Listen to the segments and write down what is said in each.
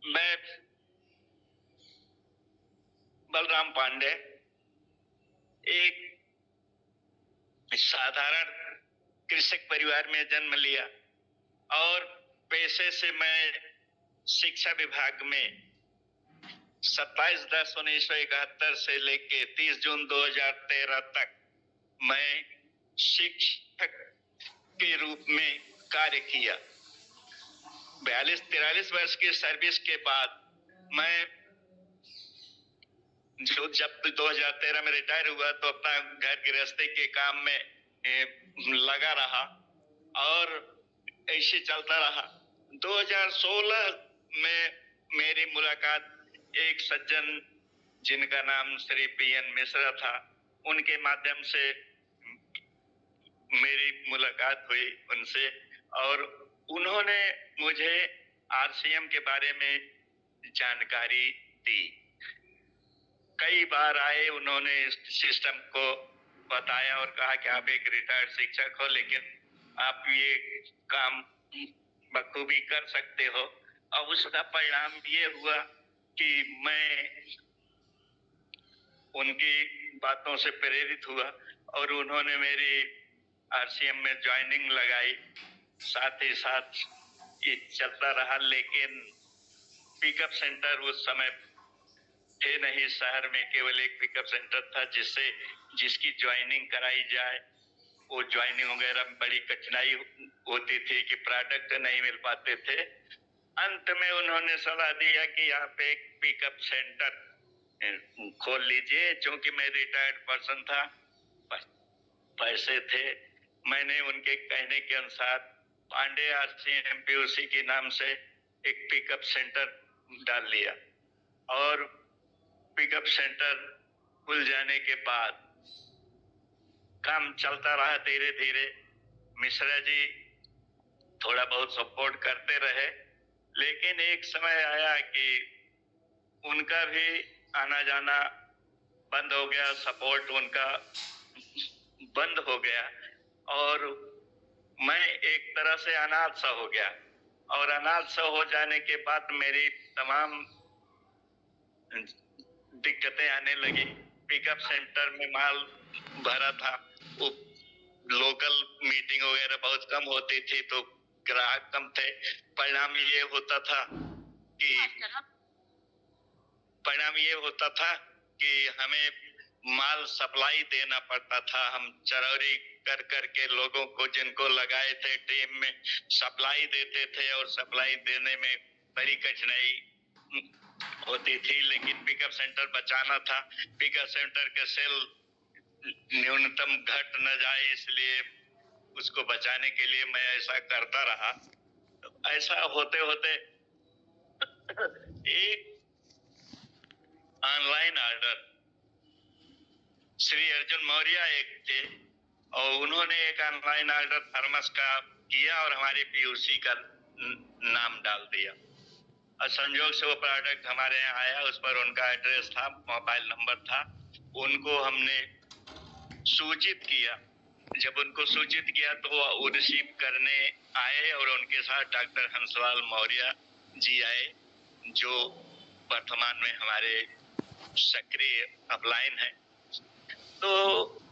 मैं बलराम पांडे एक साधारण कृषक परिवार में जन्म लिया और पेशे से मैं शिक्षा विभाग में 27/10/1971 से लेके 30 जून 2013 तक मैं शिक्षक के रूप में कार्य किया। 42-43 वर्ष की सर्विस के बाद मैं जब 2013 में रिटायर हुआ तो अपना घर गृहस्थी के काम में लगा रहा और ऐसे चलता रहा। 2016 में मेरी मुलाकात एक सज्जन जिनका नाम श्री पीएन मिश्रा था, उनके माध्यम से मेरी मुलाकात हुई उनसे और उन्होंने मुझे आरसीएम के बारे में जानकारी दी। कई बार आए, उन्होंने इस सिस्टम को बताया और कहा कि आप एक रिटायर्ड शिक्षक हो लेकिन आप ये काम बखूबी कर सकते हो। और उसका परिणाम ये हुआ कि मैं उनकी बातों से प्रेरित हुआ और उन्होंने मेरी आरसीएम में ज्वाइनिंग लगाई। साथ ही साथ ये चलता रहा, लेकिन पिकअप सेंटर उस समय थे नहीं शहर में, केवल एक पिकअप सेंटर था जिसकी ज्वाइनिंग कराई जाए वो ज्वाइनिंग वगैरह में बड़ी कठिनाई होती थी कि प्रोडक्ट नहीं मिल पाते थे। अंत में उन्होंने सलाह दिया कि आप एक पिकअप सेंटर खोल लीजिए। चूंकि मैं रिटायर्ड पर्सन था, पैसे थे, मैंने उनके कहने के अनुसार पांडे आरसीएम पीयूसी के नाम से एक पिकअप सेंटर डाल लिया और पिकअप सेंटर खुल जाने के बाद काम चलता रहा धीरे धीरे। मिश्रा जी थोड़ा बहुत सपोर्ट करते रहे, लेकिन एक समय आया कि उनका भी आना जाना बंद हो गया, सपोर्ट उनका बंद हो गया और मैं एक तरह से अनाथ सा हो गया। और अनाथ सा हो जाने के बाद मेरी तमाम दिक्कतें आने लगी। पिकअप सेंटर में माल भरा था, वो लोकल मीटिंग वगैरह बहुत कम होती थी तो ग्राहक कम थे। परिणाम ये होता था कि हमें माल सप्लाई देना पड़ता था। हम चरौरी कर करके लोगों को जिनको लगाए थे टीम में सप्लाई देते थे और सप्लाई देने में बड़ी कठिनाई होती थी, लेकिन पिकअप सेंटर बचाना था। पिकअप सेंटर के सेल न्यूनतम घट न जाए, इसलिए उसको बचाने के लिए मैं ऐसा करता रहा। ऐसा होते होते एक ऑनलाइन ऑर्डर श्री अर्जुन मौर्य एक थे और उन्होंने एक ऑनलाइन ऑर्डर थर्मस का किया और हमारे पीयूसी का नाम डाल दिया और संयोग से वो प्रोडक्ट हमारे यहाँ आया। उस पर उनका एड्रेस था, मोबाइल नंबर था। उनको हमने सूचित किया। जब उनको सूचित किया तो वो रिसीव करने आए और उनके साथ डॉक्टर हंसलाल मौर्य जी आए, जो वर्तमान में हमारे सक्रिय अपलाइन है। तो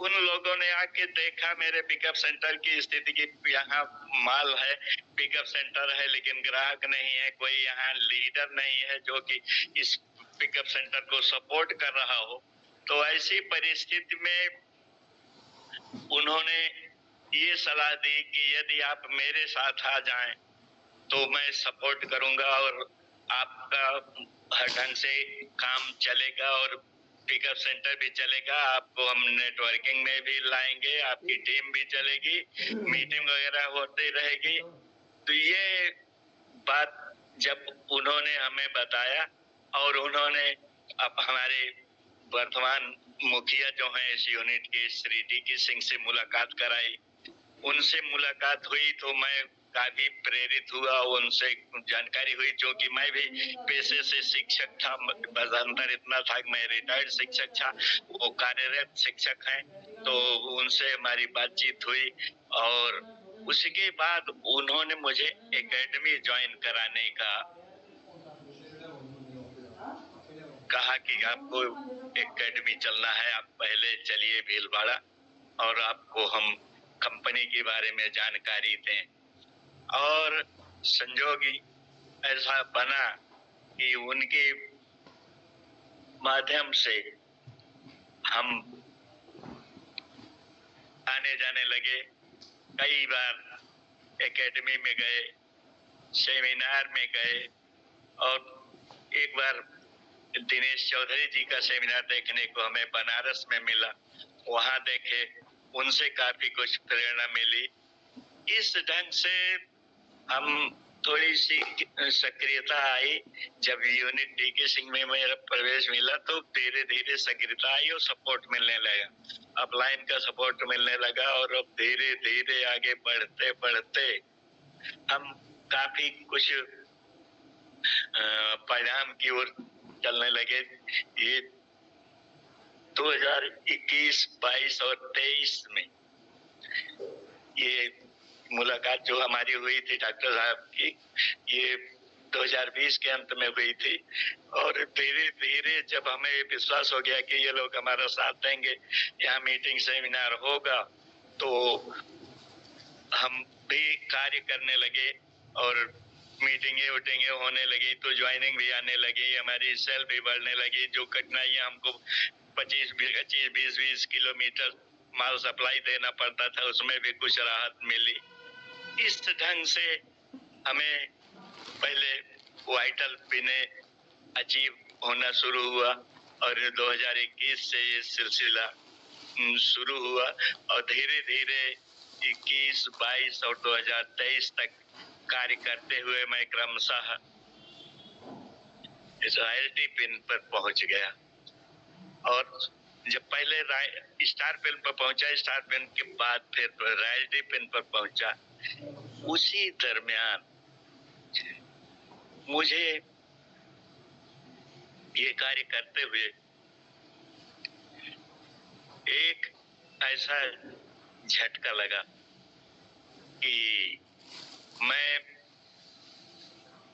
उन लोगों ने आके देखा मेरे पिकअप सेंटर की स्थिति की, यहाँ माल है, पिकअप सेंटर है लेकिन ग्राहक नहीं है, कोई यहाँ लीडर नहीं है जो कि इस पिकअप सेंटर को सपोर्ट कर रहा हो। तो ऐसी परिस्थिति में उन्होंने ये सलाह दी कि यदि आप मेरे साथ आ जाएं तो मैं सपोर्ट करूंगा और आपका हर ढंग से काम चलेगा और पिकअप सेंटर भी चलेगा। आपको हम नेटवर्किंग में भी लाएंगे, आपकी टीम भी चलेगी, मीटिंग वगैरह होती रहेगी। तो ये बात जब उन्होंने हमें बताया और उन्होंने अब हमारे वर्तमान मुखिया जो हैं इस यूनिट के श्री डी सिंह से मुलाकात कराई। उनसे मुलाकात हुई तो मैं काफी प्रेरित हुआ, उनसे जानकारी हुई, क्योंकि मैं भी पेशे से शिक्षक था। बस अंतर इतना था कि मैं रिटायर्ड शिक्षक था, वो कार्यरत शिक्षक हैं। तो उनसे हमारी बातचीत हुई और उसके बाद उन्होंने मुझे एकेडमी ज्वाइन कराने का कहा कि आपको एकेडमी चलना है, आप पहले चलिए भीलवाड़ा और आपको हम कंपनी के बारे में जानकारी दें। और संजोग ऐसा बना कि उनके माध्यम से हम आने जाने लगे। कई बार एकेडमी में गए, सेमिनार में गए, और एक बार दिनेश चौधरी जी का सेमिनार देखने को हमें बनारस में मिला, वहां देखे, उनसे काफी कुछ प्रेरणा मिली। इस ढंग से हम थोड़ी सी सक्रियता आई। जब यूनिट डीके सिंह में मेरा प्रवेश मिला तो धीरे धीरे सक्रियता आई और सपोर्ट मिलने लगा, अपलाइन का सपोर्ट मिलने लगा। और अब धीरे धीरे आगे बढ़ते बढ़ते हम काफी कुछ परिणाम की ओर चलने लगे। ये 2021, 22 और 23 में ये मुलाकात जो हमारी हुई थी डॉक्टर साहब की, ये 2020 के अंत में हुई थी। और धीरे धीरे जब हमें विश्वास हो गया कि ये लोग हमारा साथ देंगे, यहाँ मीटिंग सेमिनार होगा, तो हम भी कार्य करने लगे और मीटिंगे उटिंगे होने लगी, तो ज्वाइनिंग भी आने लगी, हमारी सेल भी बढ़ने लगी। जो कठिनाइयां हमको 25-20 किलोमीटर माल सप्लाई देना पड़ता था, उसमें भी कुछ राहत मिली। इस ढंग से हमें पहले वाइटल पिने अचीव होना शुरू हुआ और 2021 से ये सिलसिला शुरू हुआ और धीरे धीरे 21, 22 और 2023 तक कार्य करते हुए मैं क्रमशः इस रॉयल्टी पिन पर पहुंच गया। और जब पहले स्टार पिन पर पहुंचा, स्टार पिन के बाद फिर रॉयल्टी पिन पर पहुंचा, उसी दरमियान मुझे ये कार्य करते हुए एक ऐसा झटका लगा कि मैं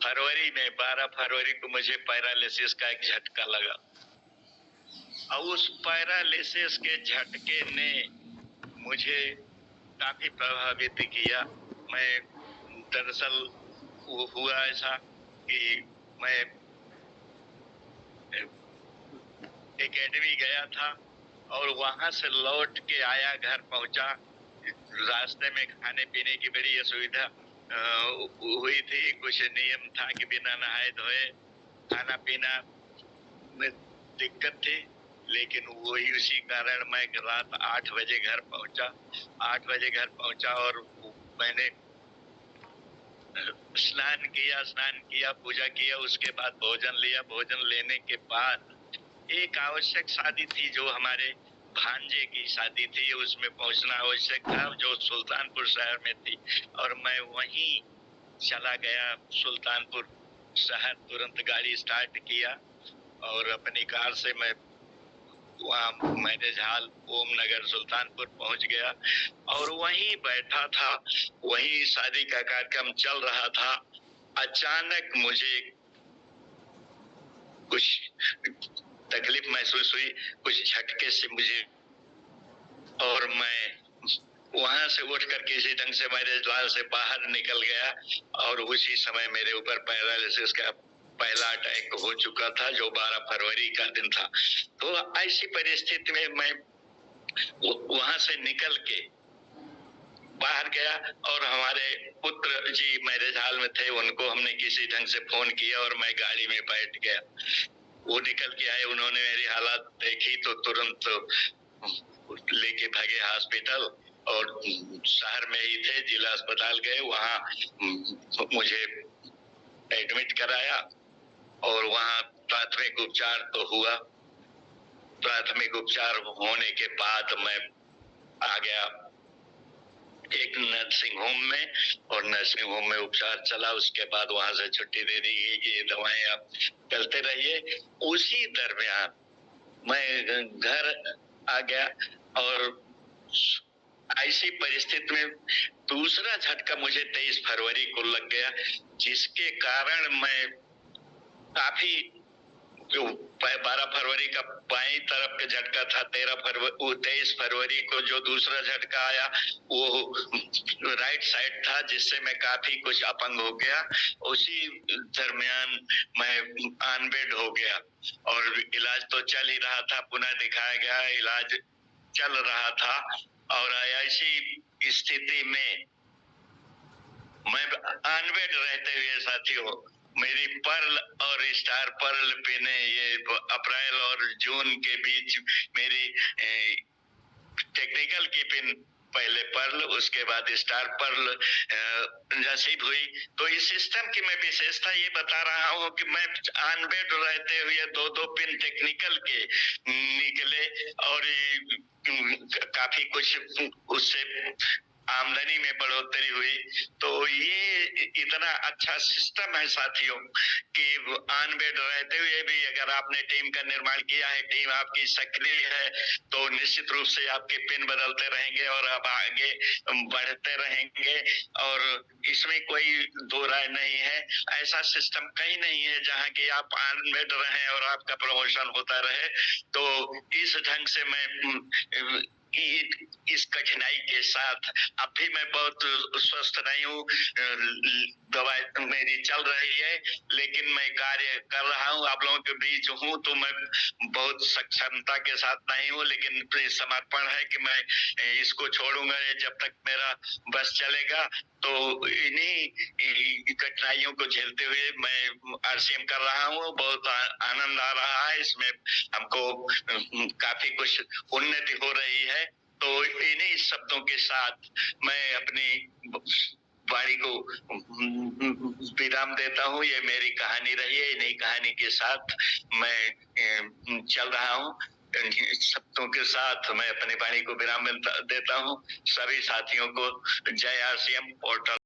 फरवरी में 12 फरवरी को मुझे पैरालिसिस का एक झटका लगा और उस पैरालिसिस के झटके ने मुझे काफी प्रभावित किया। मैं दरअसल वो हुआ ऐसा कि मैं एकेडमी गया था और वहां से लौट के आया, घर पहुंचा, रास्ते में खाने पीने की बड़ी असुविधा हुई थी। कुछ नियम था कि बिना नहाए धोए खाना पीना में दिक्कत थी, लेकिन वही उसी कारण मैं रात 8 बजे घर पहुंचा। 8 बजे घर पहुंचा और मैंने स्नान किया, पूजा किया, उसके बाद भोजन लिया। भोजन लेने के बाद एक आवश्यक शादी थी जो हमारे भांजे की शादी थी, उसमें पहुंचना आवश्यक था, जो सुल्तानपुर शहर में थी। और मैं वहीं चला गया सुल्तानपुर शहर, तुरंत गाड़ी स्टार्ट किया और अपनी कार से मैं वहाँ मैरिज हॉल ओम नगर सुल्तानपुर पहुंच गया और वहीं बैठा था, वहीं शादी का कार्यक्रम चल रहा था। अचानक मुझे कुछ तकलीफ महसूस हुई, कुछ झटके से मुझे, और मैं वहां से उठ कर किसी ढंग से मैरिज हॉल से बाहर निकल गया और उसी समय मेरे ऊपर पैरालिसिस का पहला अटैक हो चुका था, जो 12 फरवरी का दिन था। तो ऐसी परिस्थिति में मैं वहां से निकल के बाहर गया और हमारे पुत्र जी मैरिज हॉल में थे, उनको हमने किसी ढंग से फोन किया और मैं गाड़ी में बैठ गया। वो निकल के आए, उन्होंने मेरी हालत देखी तो तुरंत लेके भागे हॉस्पिटल और शहर में ही थे, जिला अस्पताल गए, वहाँ मुझे एडमिट कराया और वहाँ प्राथमिक उपचार तो हुआ। प्राथमिक उपचार होने के बाद मैं आ गया एक नर्सिंग होम में और नर्सिंग होम में उपचार चला। उसके बाद वहां से छुट्टी दे दी गई कि ये दवाएं आप चलते रहिए। उसी दरमियान मैं घर आ गया और ऐसी परिस्थिति में दूसरा झटका मुझे 23 फरवरी को लग गया, जिसके कारण मैं काफी 12 फरवरी का बाईं तरफ का झटका था, 23 फरवरी को जो दूसरा झटका आया वो राइट साइड था, जिससे मैं काफी कुछ अपंग हो गया। उसी दरमियान मैं अनबेड हो गया और इलाज तो चल ही रहा था, पुनः दिखाया गया, इलाज चल रहा था। और ऐसी स्थिति में मैं अनबेड रहते हुए साथियों, मेरी पर्ल और स्टार पर्ल पिन, ये अप्रैल और जून के बीच मेरी टेक्निकल की पिन, पहले पर्ल उसके बाद स्टार पर्ल नसीब हुई। तो इस सिस्टम की मैं विशेषता ये बता रहा हूँ कि मैं अनबेड रहते हुए दो पिन टेक्निकल के निकले और काफी कुछ उससे आमदनी में बढ़ोतरी हुई। तो ये इतना अच्छा सिस्टम है साथियों कि अनबेड रहते हुए भी अगर आपने टीम का निर्माण किया है, टीम आपकी सक्रिय है, तो निश्चित रूप से आपके पिन बदलते रहेंगे और आप आगे बढ़ते रहेंगे। और इसमें कोई दो राय नहीं है, ऐसा सिस्टम कहीं नहीं है जहां की आप अनबेड रहें और आपका प्रमोशन होता रहे। तो इस ढंग से मैं इस कठिनाई के साथ, अब भी मैं बहुत स्वस्थ नहीं हूँ, दवाई मेरी चल रही है, लेकिन मैं कार्य कर रहा हूँ, आप लोगों के बीच हूँ, तो मैं बहुत सक्षमता के साथ नहीं हूँ, लेकिन समर्पण है कि मैं इसको छोड़ूंगा जब तक मेरा बस चलेगा। तो इन्हीं कठिनाइयों को झेलते हुए मैं आरसीएम कर रहा हूँ, बहुत आनंद आ रहा है इसमें, हमको काफी कुछ उन्नति हो रही है। तो इन्हीं शब्दों के साथ मैं अपनी वाणी को विराम देता हूँ। ये मेरी कहानी रही है, इन्हीं कहानी के साथ मैं चल रहा हूँ। शब्दों के साथ मैं अपनी वाणी को विराम देता हूँ। सभी साथियों को जय आरसीएम पोर्टल।